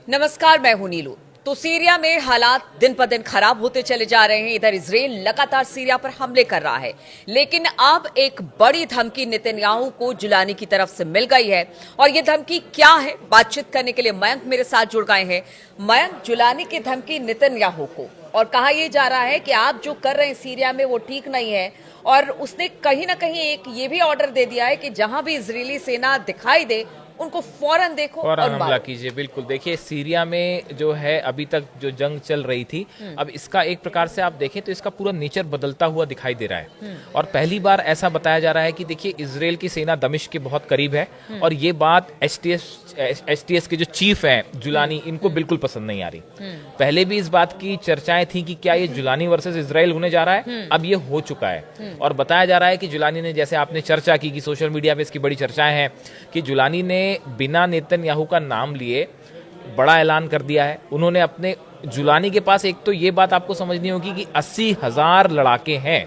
नमस्कार, मैं हूं नीलू। तो सीरिया में हालात दिन पर दिन खराब होते चले जा रहे हैं। इधर इजराइल लगातार सीरिया पर हमले कर रहा है, लेकिन अब एक बड़ी धमकी नेतन्याहू को जुलानी की तरफ से मिल गई है। और ये धमकी क्या है, बातचीत करने के लिए मयंक मेरे साथ जुड़ गए हैं। मयंक, जुलानी की धमकी नेतन्याहू को, और कहा यह जा रहा है कि आप जो कर रहे हैं सीरिया में वो ठीक नहीं है। और उसने कहीं ना कहीं एक ये भी ऑर्डर दे दिया है कि जहां भी इजरायली सेना दिखाई दे उनको फौरन देखो और हमला कीजिए। बिल्कुल, देखिए सीरिया में जो है अभी तक जो जंग चल रही थी, अब इसका एक प्रकार से आप देखें तो इसका पूरा नेचर बदलता हुआ दिखाई दे रहा है। और पहली बार ऐसा बताया जा रहा है कि देखिए इजराइल की सेना दमिश्क के बहुत करीब है, और ये बात एसटीएस के जो चीफ हैं जुलानी, इनको बिल्कुल पसंद नहीं आ रही। पहले भी इस बात की चर्चाएं थी कि क्या ये जुलानी वर्सेस इजराइल होने जा रहा है, अब ये हो चुका है। और बताया जा रहा है कि जुलानी ने, जैसे आपने चर्चा की कि सोशल मीडिया पे इसकी बड़ी चर्चाएं हैं, कि जुलानी ने बिना नेतन्याहू का नाम लिए बड़ा ऐलान कर दिया है। उन्होंने अपने, जुलानी के पास एक तो ये बात आपको समझनी होगी कि 80,000 लड़ाके हैं,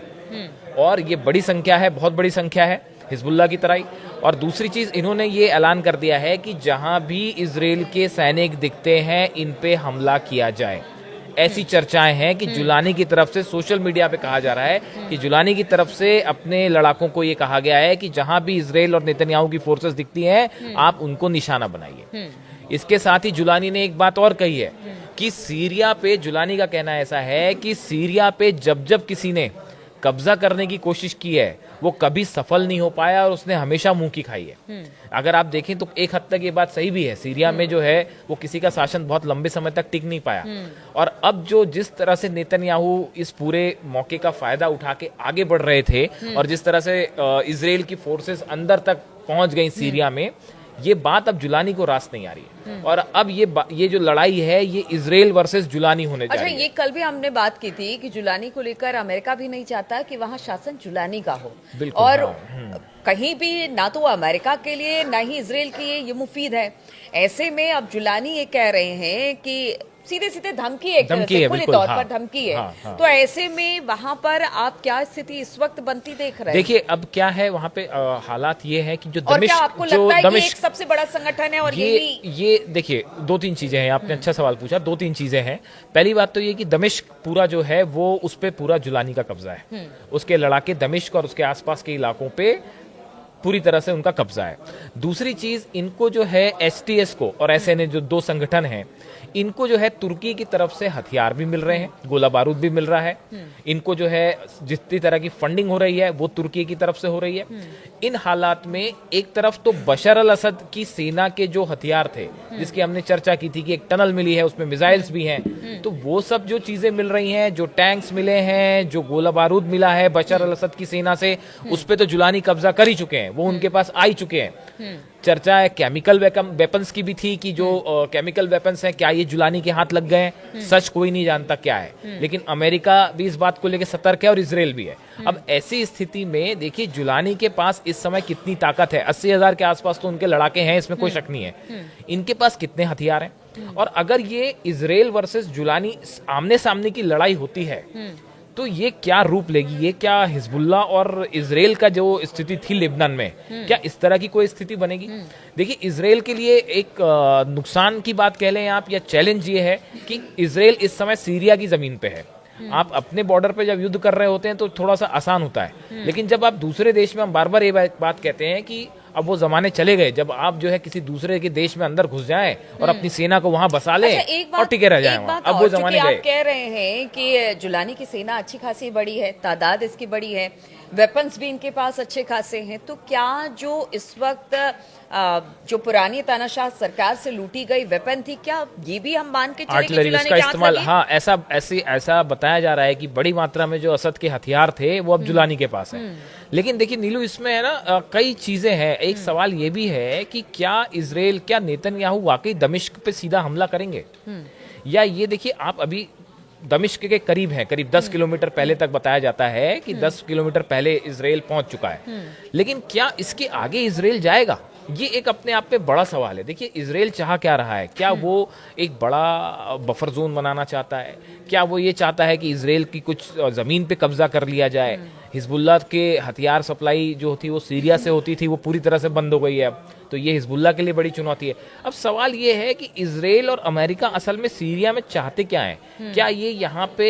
और ये बड़ी संख्या है, बहुत बड़ी संख्या है हिजबुल्लाह की तरह ही। और दूसरी चीज, इन्होंने ये ऐलान कर दिया है कि जहां भी इजराइल के सैनिक दिखते हैं इन पे हमला किया जाए। ऐसी चर्चाएं हैं कि जुलानी की तरफ से, सोशल मीडिया पे कहा जा रहा है कि जुलानी की तरफ से अपने लड़ाकों को ये कहा गया है कि जहां भी इजराइल और नेतन्याहू की फोर्सेस दिखती हैं आप उनको निशाना बनाइए। इसके साथ ही जुलानी ने एक बात और कही है कि सीरिया पे, जुलानी का कहना ऐसा है कि सीरिया पे जब जब किसी ने कब्जा करने की कोशिश की है वो कभी सफल नहीं हो पाया, और उसने हमेशा मुंह की खाई है। अगर आप देखें तो एक हद तक ये बात सही भी है। सीरिया में जो है वो किसी का शासन बहुत लंबे समय तक टिक नहीं पाया, और अब जो जिस तरह से नेतन्याहू इस पूरे मौके का फायदा उठा के आगे बढ़ रहे थे, और जिस तरह से इजराइल की फोर्सेस अंदर तक पहुंच गई सीरिया में, ये बात अब जुलानी को रास नहीं आ रही है। और अब ये जो लड़ाई है ये इजराइल वर्सेस जुलानी होने जा रही है। ये कल भी हमने बात की थी कि जुलानी को लेकर अमेरिका भी नहीं चाहता कि वहां शासन जुलानी का हो, और कहीं भी ना तो अमेरिका के लिए ना ही इजराइल के लिए ये मुफीद है। ऐसे में अब जुलानी ये कह रहे हैं कि सीधे सीधे धमकी है, खुले तौर पर धमकी है। तो ऐसे में वहां पर आप क्या स्थिति इस वक्त बनती देख रहे हैं? देखिए अब क्या है वहां पे हालात ये है कि जो और क्या आपको लगता है कि एक सबसे बड़ा संगठन है, और ये देखिए दो तीन चीजें हैं। आपने अच्छा सवाल पूछा, दो तीन चीजें हैं। पहली बात तो ये कि दमिश्क पूरा जो है वो, उस पे पूरा जुलानी का कब्जा है। उसके लड़ाके दमिश्क और उसके आसपास के इलाकों पे पूरी तरह से उनका कब्जा है। दूसरी चीज, इनको जो है एसटीएस को और एसएनए, जो दो संगठन हैं, इनको जो है तुर्की की तरफ से हथियार भी मिल रहे हैं, गोला बारूद भी मिल रहा है। इनको जो है जितनी तरह की फंडिंग हो रही है वो तुर्की की तरफ से हो रही है। इन हालात में एक तरफ तो बशर अल असद की सेना के जो हथियार थे, जिसकी हमने चर्चा की थी कि एक टनल मिली है, उसमें मिसाइल्स भी हैं, तो वो सब जो चीजें मिल रही हैं, जो टैंक्स मिले हैं, जो गोला बारूद मिला है बशर अल असद की सेना से, उस पे तो जुलानी कब्जा कर ही चुके हैं, वो उनके पास आ ही चुके हैं। चर्चा है केमिकल वेपन्स की भी थी कि जो केमिकल वेपन्स हैं क्या ये जुलानी के हाथ लग गए हैं, सच कोई नहीं जानता क्या है। लेकिन अमेरिका भी इस बात को लेकर सतर्क है और इजराइल भी है। अब ऐसी स्थिति में देखिए जुलानी के पास इस समय कितनी ताकत है। 80,000 के आसपास तो उनके लड़ाके हैं, इसमें कोई शक नहीं है। इनके पास कितने हथियार हैं, और अगर ये इजराइल वर्सेस जुलानी आमने सामने की लड़ाई होती है तो ये क्या रूप लेगी, ये क्या हिजबुल्लाह और इजराइल का जो स्थिति थी लेबनान में, क्या इस तरह की कोई स्थिति बनेगी? देखिए इजराइल के लिए एक नुकसान की बात कह लें आप, या चैलेंज ये है कि इजराइल इस समय सीरिया की जमीन पे है। आप अपने बॉर्डर पे जब युद्ध कर रहे होते हैं तो थोड़ा सा आसान होता है, लेकिन जब आप दूसरे देश में, हम बार बार ये बात कहते हैं कि अब वो जमाने चले गए जब आप जो है किसी दूसरे के देश में अंदर घुस जाएं और अपनी सेना को वहां बसा लें और टिके रह जाएं वहां। अब वो जमाने गए। आप कह रहे हैं कि जुलानी की सेना अच्छी खासी बड़ी है, तादाद इसकी बड़ी है, वेपन्स भी इनके पास अच्छे खासे हैं, तो क्या जो इस वक्त जो पुरानी तानाशाह सरकार से लूटी गई वेपन थी, क्या ये भी हम मान के चले कि जुलानी का इस्तेमाल? हाँ, ऐसा बताया जा रहा है कि बड़ी मात्रा में जो असद के हथियार थे वो अब जुलानी के पास है। लेकिन देखिए नीलू, इसमें है ना कई चीजें हैं। एक सवाल ये भी है कि क्या नेतन्याहू वाकई दमिश्क पे सीधा हमला करेंगे, या ये देखिए आप अभी दमिश्क के करीब है, करीब 10 किलोमीटर पहले तक बताया जाता है कि 10 किलोमीटर पहले इजराइल पहुंच चुका है। लेकिन क्या इसके आगे इजराइल जाएगा, ये एक अपने आप पे बड़ा सवाल है। देखिए इजराइल चाह क्या रहा है, क्या वो एक बड़ा बफर जोन बनाना चाहता है, क्या वो ये चाहता है कि इजराइल की कुछ जमीन पे कब्जा कर लिया जाए? हिजबुल्लाह के हथियार सप्लाई जो थी वो सीरिया से होती थी, वो पूरी तरह से बंद हो गई है अब। तो ये हिजबुल्लाह के लिए बड़ी चुनौती है। अब सवाल ये है कि इजराइल और अमेरिका असल में सीरिया में चाहते क्या है? क्या ये यहाँ पे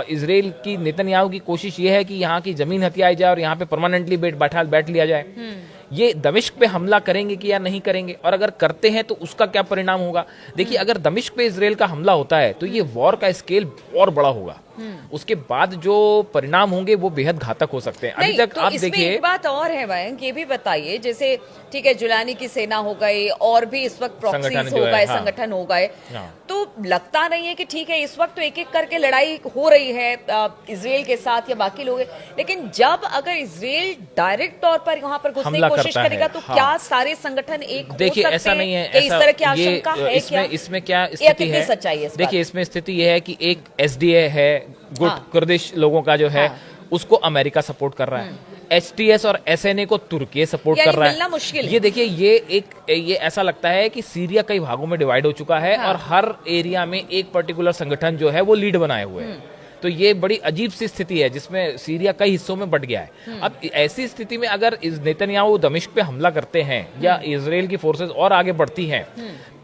इजराइल की नेतन्याहू की कोशिश ये है कि यहाँ की जमीन हथियाई जाए और यहाँ पे परमानेंटली बैठ लिया जाए? ये दमिश्क पे हमला करेंगे कि या नहीं करेंगे, और अगर करते हैं तो उसका क्या परिणाम होगा? देखिए, अगर दमिश्क पे इजराइल का हमला होता है तो ये वॉर का स्केल और बड़ा होगा। उसके बाद जो परिणाम होंगे वो बेहद घातक हो सकते हैं। अभी तक तो आप इसमें देखिए, एक बात और है मयंक, ये भी बताइए, जैसे ठीक है जुलानी की सेना हो गई और भी इस वक्त प्रॉक्सीज हो गए, संगठन हो गए, तो लगता नहीं है कि ठीक है इस वक्त तो एक एक करके लड़ाई हो रही है इजराइल के साथ या बाकी लोग, लेकिन जब अगर इजराइल डायरेक्ट तौर पर यहाँ पर घुसने की कोशिश करेगा तो क्या सारे संगठन एक देखिए ऐसा नहीं है, इस तरह की आशंका है क्या? इसमें क्या स्थिति है, सच्चाई है? देखिए इसमें स्थिति यह है कि एक एसडीए है, गुट कुर्दिश लोगों का जो है उसको अमेरिका सपोर्ट कर रहा है, एचटीएस और एसएनए को तुर्की सपोर्ट कर रहा है। मुश्किल ये देखिए ये ऐसा लगता है कि सीरिया कई भागों में डिवाइड हो चुका है और हर एरिया में एक पर्टिकुलर संगठन जो है वो लीड बनाए हुए है। तो ये बड़ी अजीब सी स्थिति है जिसमें सीरिया कई हिस्सों में बंट गया है। अब ऐसी स्थिति में अगर नेतन्याहू दमिश्क पे हमला करते हैं या इजराइल की फोर्सेस और आगे बढ़ती हैं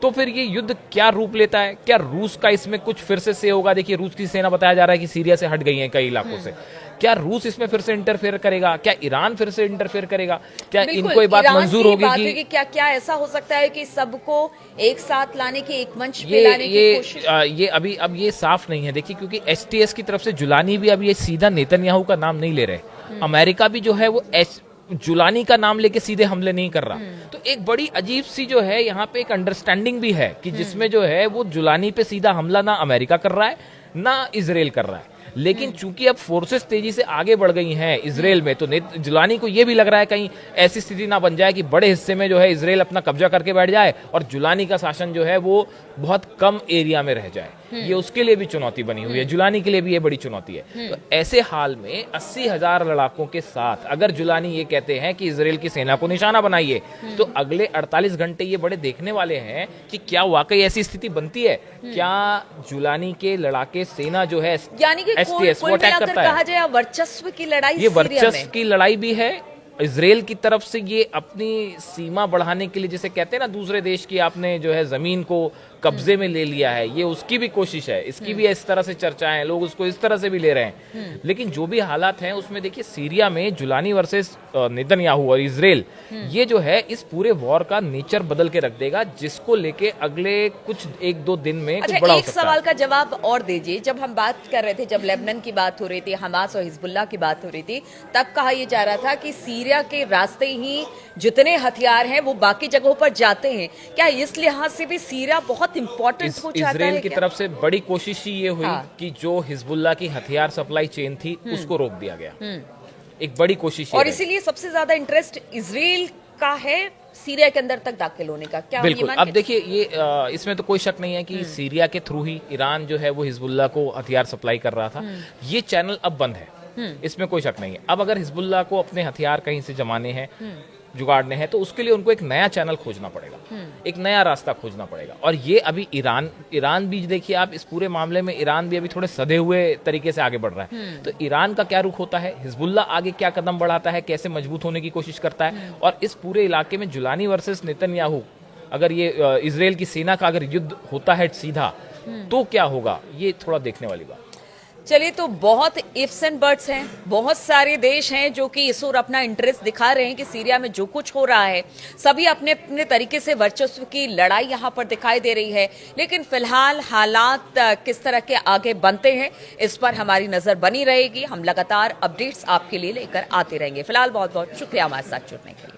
तो फिर ये युद्ध क्या रूप लेता है? क्या रूस का इसमें कुछ फिर से होगा? देखिए रूस की सेना बताया जा रहा है कि सीरिया से हट गई है कई इलाकों से। क्या रूस इसमें फिर से इंटरफेयर करेगा? क्या ईरान फिर से इंटरफेयर करेगा? क्या इनको ये बात मंजूर होगी कि क्या ऐसा हो सकता है कि सबको एक साथ लाने की, एक मंच पे लाने की कोशिश? ये अब ये साफ नहीं है। देखिए क्योंकि एचटीएस की तरफ से जुलानी भी अब ये सीधा नेतन्याहू का नाम नहीं ले रहे। अमेरिका भी जो है वो जुलानी का नाम लेके सीधे हमले नहीं कर रहा। तो एक बड़ी अजीब सी जो है यहाँ पे एक अंडरस्टैंडिंग भी है कि जिसमें जो है वो जुलानी पे सीधा हमला ना अमेरिका कर रहा है ना इजराइल कर रहा है। लेकिन चूंकि अब फोर्सेस तेजी से आगे बढ़ गई हैं इजराइल में, तो जुलानी को यह भी लग रहा है कहीं ऐसी स्थिति ना बन जाए कि बड़े हिस्से में जो है इजराइल अपना कब्जा करके बैठ जाए और जुलानी का शासन जो है वो बहुत कम एरिया में रह जाए। ये उसके लिए भी चुनौती बनी हुई है, जुलानी के लिए भी ये बड़ी चुनौती है। तो ऐसे हाल में 80,000 लड़ाकों के साथ अगर जुलानी ये कहते हैं कि इजराइल की सेना को निशाना बनाइए, तो अगले 48 घंटे ये बड़े देखने वाले हैं कि क्या वाकई ऐसी स्थिति बनती है। क्या जुलानी के लड़ाके सेना जो है यानी कि एसटीएस वो अटैक करता है? कहा जाए वर्चस्व की लड़ाई, ये वर्चस्व की लड़ाई भी है। इजराइल की तरफ से ये अपनी सीमा बढ़ाने के लिए, जैसे कहते हैं ना दूसरे देश की आपने जो है जमीन को कब्जे में ले लिया है, ये उसकी भी कोशिश है। इसकी भी इस तरह से चर्चाएं, लोग उसको इस तरह से भी ले रहे हैं। लेकिन जो भी हालात हैं उसमें देखिए सीरिया में जुलानी वर्सेस नेतन्याहू और इजराइल, ये जो है इस पूरे वॉर का नेचर बदल के रख देगा, जिसको लेके अगले कुछ 1-2 दिन में कुछ बड़ा हो सकता है। सवाल का जवाब और दीजिए। जब हम बात कर रहे थे, जब लेबनान की बात हो रही थी, हमास और हिजबुल्लाह की बात हो रही थी, तब कहा यह जा रहा था कि सीरिया के रास्ते ही जितने हथियार हैं वो बाकी जगहों पर जाते हैं। क्या इस लिहाज से भी सीरिया बहुत इंपॉर्टेंट हो जाता है? इजराइल की तरफ से बड़ी कोशिश ही ये हुई कि जो हिजबुल्लाह की हथियार सप्लाई चेन थी उसको रोक दिया गया। एक बड़ी कोशिश, और इसीलिए सबसे ज्यादा इंटरेस्ट इजराइल का है सीरिया के अंदर तक दाखिल होने का। क्या बिल्कुल। अब देखिए ये इसमें तो कोई शक नहीं है कि सीरिया के थ्रू ही ईरान जो है वो हिजबुल्लाह को हथियार सप्लाई कर रहा था। ये चैनल अब बंद है, इसमें कोई शक नहीं है। अब अगर हिजबुल्लाह को अपने हथियार कहीं से जमाने हैं, जुगाड़ने हैं, तो उसके लिए उनको एक नया चैनल खोजना पड़ेगा, एक नया रास्ता खोजना पड़ेगा। और ये अभी ईरान भी देखिए आप, इस पूरे मामले में ईरान भी अभी थोड़े सधे हुए तरीके से आगे बढ़ रहा है। तो ईरान का क्या रुख होता है, हिजबुल्लाह आगे क्या कदम बढ़ाता है, कैसे मजबूत होने की कोशिश करता है, और इस पूरे इलाके में जुलानी वर्सेस नेतन्याहू, अगर ये इजराइल की सेना का अगर युद्ध होता है सीधा, तो क्या होगा, ये थोड़ा देखने वाली बात। चलिए, तो बहुत इफ्स एंड बट्स हैं, बहुत सारे देश हैं जो कि इस ओर अपना इंटरेस्ट दिखा रहे हैं कि सीरिया में जो कुछ हो रहा है, सभी अपने अपने तरीके से वर्चस्व की लड़ाई यहां पर दिखाई दे रही है। लेकिन फिलहाल हालात किस तरह के आगे बनते हैं, इस पर हमारी नजर बनी रहेगी। हम लगातार अपडेट्स आपके लिए लेकर आते रहेंगे। फिलहाल बहुत बहुत शुक्रिया हमारे साथ जुड़ने के लिए।